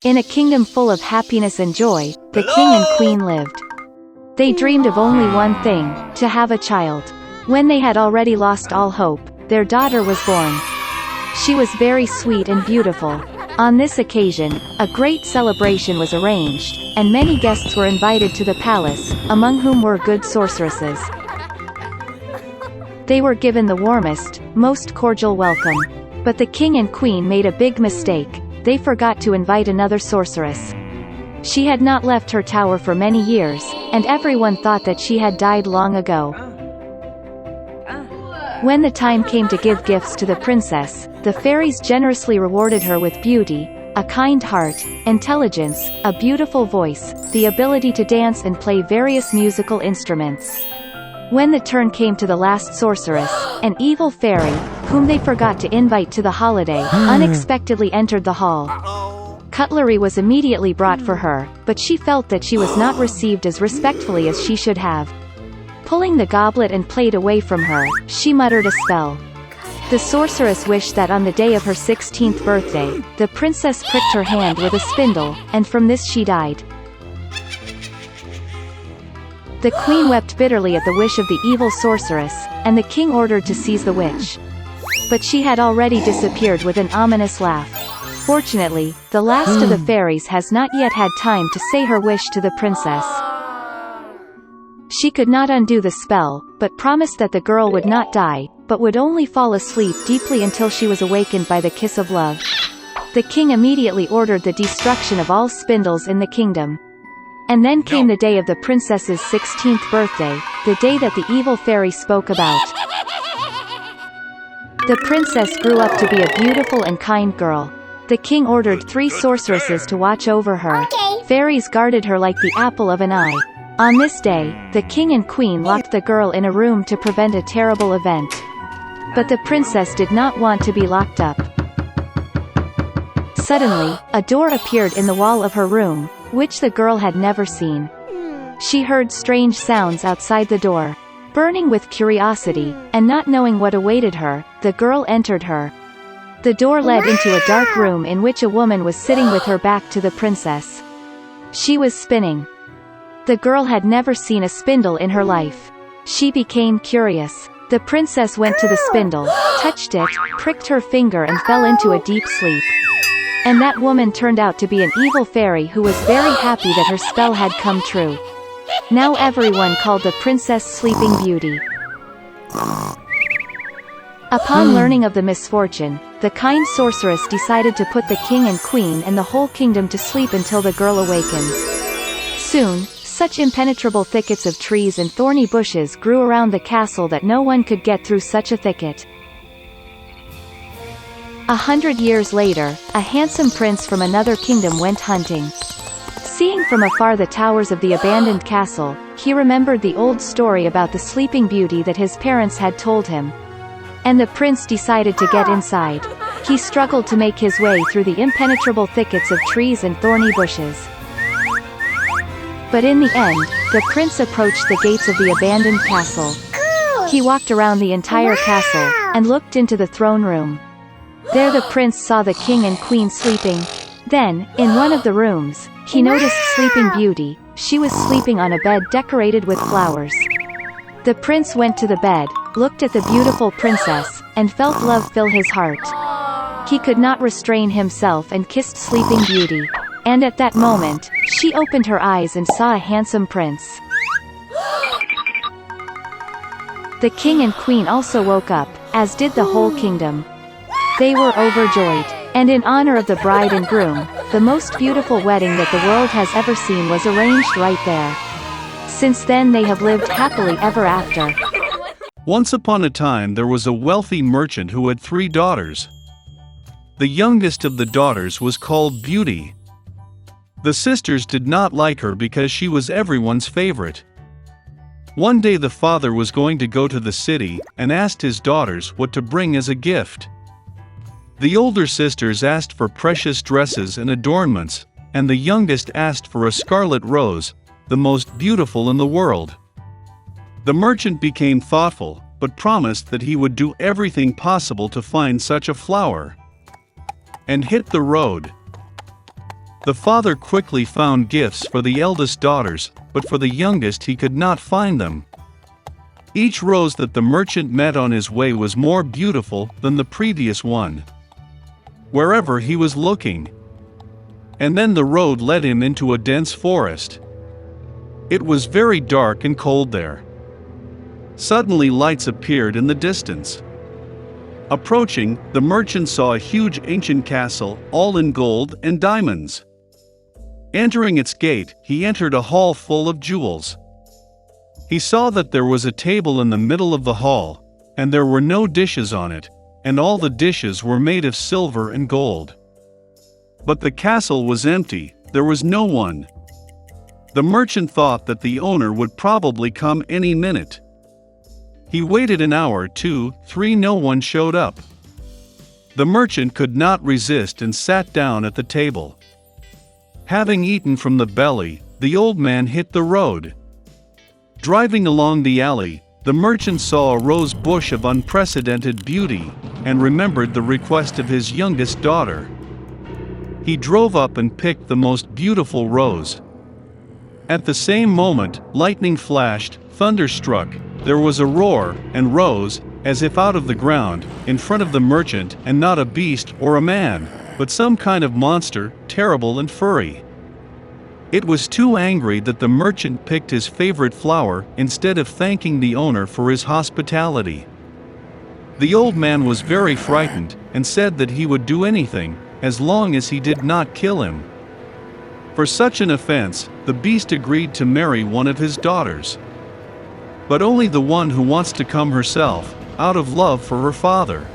In a kingdom full of happiness and joy, the king and queen lived. They dreamed of only one thing, to have a child. When they had already lost all hope, their daughter was born. She was very sweet and beautiful. On this occasion, a great celebration was arranged, and many guests were invited to the palace, among whom were good sorceresses. They were given the warmest, most cordial welcome. But the king and queen made a big mistake. They forgot to invite another sorceress. She had not left her tower for many years, and everyone thought that she had died long ago. When the time came to give gifts to the princess, the fairies generously rewarded her with beauty, a kind heart, intelligence, a beautiful voice, the ability to dance and play various musical instruments. When the turn came to the last sorceress, an evil fairy, whom they forgot to invite to the holiday, unexpectedly entered the hall. Cutlery was immediately brought for her, but she felt that she was not received as respectfully as she should have. Pulling the goblet and plate away from her, she muttered a spell. The sorceress wished that on the day of her 16th birthday, the princess pricked her hand with a spindle, and from this she died. The queen wept bitterly at the wish of the evil sorceress, and the king ordered to seize the witch. But she had already disappeared with an ominous laugh. Fortunately, the last of the fairies has not yet had time to say her wish to the princess. She could not undo the spell, but promised that the girl would not die, but would only fall asleep deeply until she was awakened by the kiss of love. The king immediately ordered the destruction of all spindles in the kingdom. And then came the day of the princess's 16th birthday, the day that the evil fairy spoke about. The princess grew up to be a beautiful and kind girl. The king ordered 3 sorceresses to watch over her. Fairies guarded her like the apple of an eye. On this day, the king and queen locked the girl in a room to prevent a terrible event. But the princess did not want to be locked up. Suddenly, a door appeared in the wall of her room, which the girl had never seen. She heard strange sounds outside the door. Burning with curiosity, and not knowing what awaited her, the girl entered her. The door led into a dark room in which a woman was sitting with her back to the princess. She was spinning. The girl had never seen a spindle in her life. She became curious. The princess went to the spindle, touched it, pricked her finger and fell into a deep sleep. And that woman turned out to be an evil fairy who was very happy that her spell had come true. Now everyone called the princess Sleeping Beauty. Upon learning of the misfortune, the kind sorceress decided to put the king and queen and the whole kingdom to sleep until the girl awakens. Soon, such impenetrable thickets of trees and thorny bushes grew around the castle that no one could get through such a thicket. 100 years later, a handsome prince from another kingdom went hunting. Seeing from afar the towers of the abandoned castle, he remembered the old story about the Sleeping Beauty that his parents had told him. And the prince decided to get inside. He struggled to make his way through the impenetrable thickets of trees and thorny bushes. But in the end, the prince approached the gates of the abandoned castle. He walked around the entire castle, and looked into the throne room. There the prince saw the king and queen sleeping. Then, in one of the rooms, he noticed Sleeping Beauty. She was sleeping on a bed decorated with flowers. The prince went to the bed, looked at the beautiful princess, and felt love fill his heart. He could not restrain himself and kissed Sleeping Beauty. And at that moment, she opened her eyes and saw a handsome prince. The king and queen also woke up, as did the whole kingdom. They were overjoyed. And in honor of the bride and groom, the most beautiful wedding that the world has ever seen was arranged right there. Since then they have lived happily ever after. Once upon a time there was a wealthy merchant who had 3 daughters. The youngest of the daughters was called Beauty. The sisters did not like her because she was everyone's favorite. One day the father was going to go to the city and asked his daughters what to bring as a gift. The older sisters asked for precious dresses and adornments, and the youngest asked for a scarlet rose, the most beautiful in the world. The merchant became thoughtful, but promised that he would do everything possible to find such a flower. And hit the road. The father quickly found gifts for the eldest daughters, but for the youngest he could not find them. Each rose that the merchant met on his way was more beautiful than the previous one, wherever he was looking. And then the road led him into a dense forest. It was very dark and cold there. Suddenly lights appeared in the distance. Approaching, the merchant saw a huge ancient castle, all in gold and diamonds. Entering its gate, he entered a hall full of jewels. He saw that there was a table in the middle of the hall, and there were no dishes on it, and all the dishes were made of silver and gold. But the castle was empty, there was no one. The merchant thought that the owner would probably come any minute. He waited an hour, 2, 3, no one showed up. The merchant could not resist and sat down at the table. Having eaten from the belly, the old man hit the road. Driving along the alley, the merchant saw a rose bush of unprecedented beauty, and remembered the request of his youngest daughter. He drove up and picked the most beautiful rose. At the same moment, lightning flashed, thunder struck, there was a roar, and rose, as if out of the ground, in front of the merchant, and not a beast or a man, but some kind of monster, terrible and furry. It was too angry that the merchant picked his favorite flower instead of thanking the owner for his hospitality. The old man was very frightened, and said that he would do anything, as long as he did not kill him. For such an offense, the beast agreed to marry one of his daughters. But only the one who wants to come herself, out of love for her father.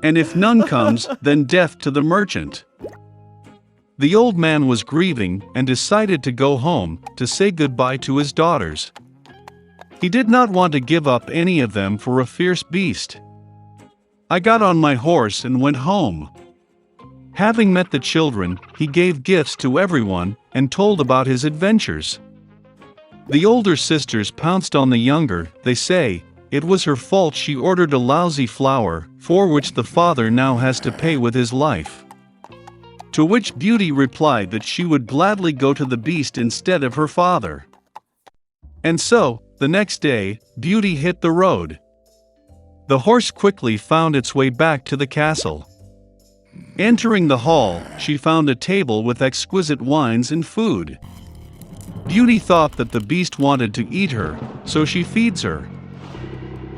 And if none comes, then death to the merchant. The old man was grieving and decided to go home to say goodbye to his daughters. He did not want to give up any of them for a fierce beast. I got on my horse and went home. Having met the children, he gave gifts to everyone and told about his adventures. The older sisters pounced on the younger, they say, it was her fault she ordered a lousy flower, for which the father now has to pay with his life. To which Beauty replied that she would gladly go to the beast instead of her father. And so, the next day, Beauty hit the road. The horse quickly found its way back to the castle. Entering the hall, she found a table with exquisite wines and food. Beauty thought that the beast wanted to eat her, so she feeds her.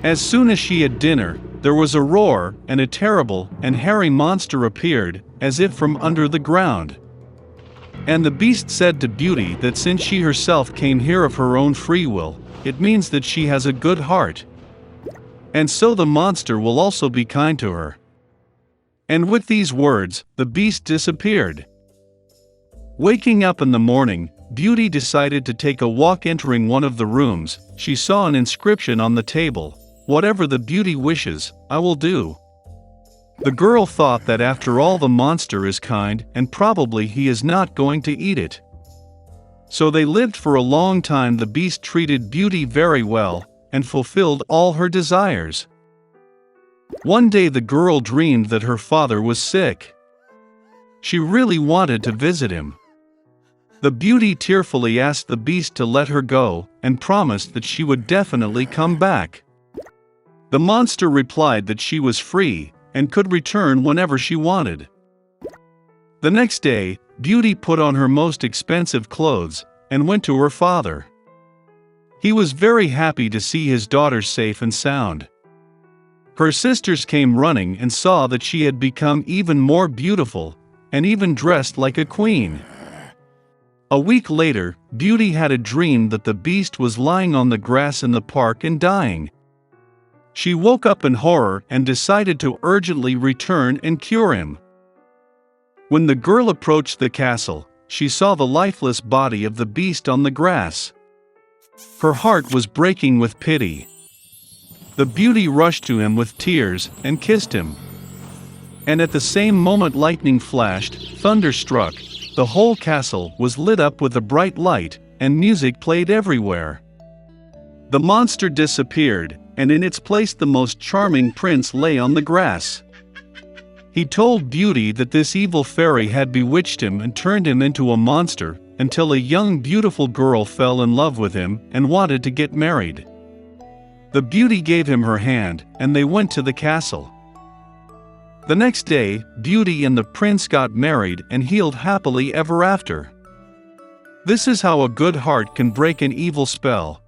As soon as she had dinner, there was a roar, and a terrible and hairy monster appeared, as if from under the ground. And the beast said to Beauty that since she herself came here of her own free will, it means that she has a good heart. And so the monster will also be kind to her. And with these words, the beast disappeared. Waking up in the morning, Beauty decided to take a walk. Entering one of the rooms, she saw an inscription on the table, "Whatever the beauty wishes, I will do." The girl thought that after all the monster is kind and probably he is not going to eat it. So they lived for a long time. The beast treated Beauty very well and fulfilled all her desires. One day the girl dreamed that her father was sick. She really wanted to visit him. The Beauty tearfully asked the beast to let her go and promised that she would definitely come back. The monster replied that she was free and could return whenever she wanted. The next day, Beauty put on her most expensive clothes and went to her father. He was very happy to see his daughter safe and sound. Her sisters came running and saw that she had become even more beautiful, and even dressed like a queen. A week later, Beauty had a dream that the beast was lying on the grass in the park and dying. She woke up in horror and decided to urgently return and cure him. When the girl approached the castle, she saw the lifeless body of the beast on the grass. Her heart was breaking with pity. The Beauty rushed to him with tears and kissed him. And at the same moment lightning flashed, thunder struck, the whole castle was lit up with a bright light, and music played everywhere. The monster disappeared, and in its place the most charming prince lay on the grass. He told Beauty that this evil fairy had bewitched him and turned him into a monster, until a young beautiful girl fell in love with him and wanted to get married. The Beauty gave him her hand, and they went to the castle. The next day, Beauty and the prince got married and healed happily ever after. This is how a good heart can break an evil spell.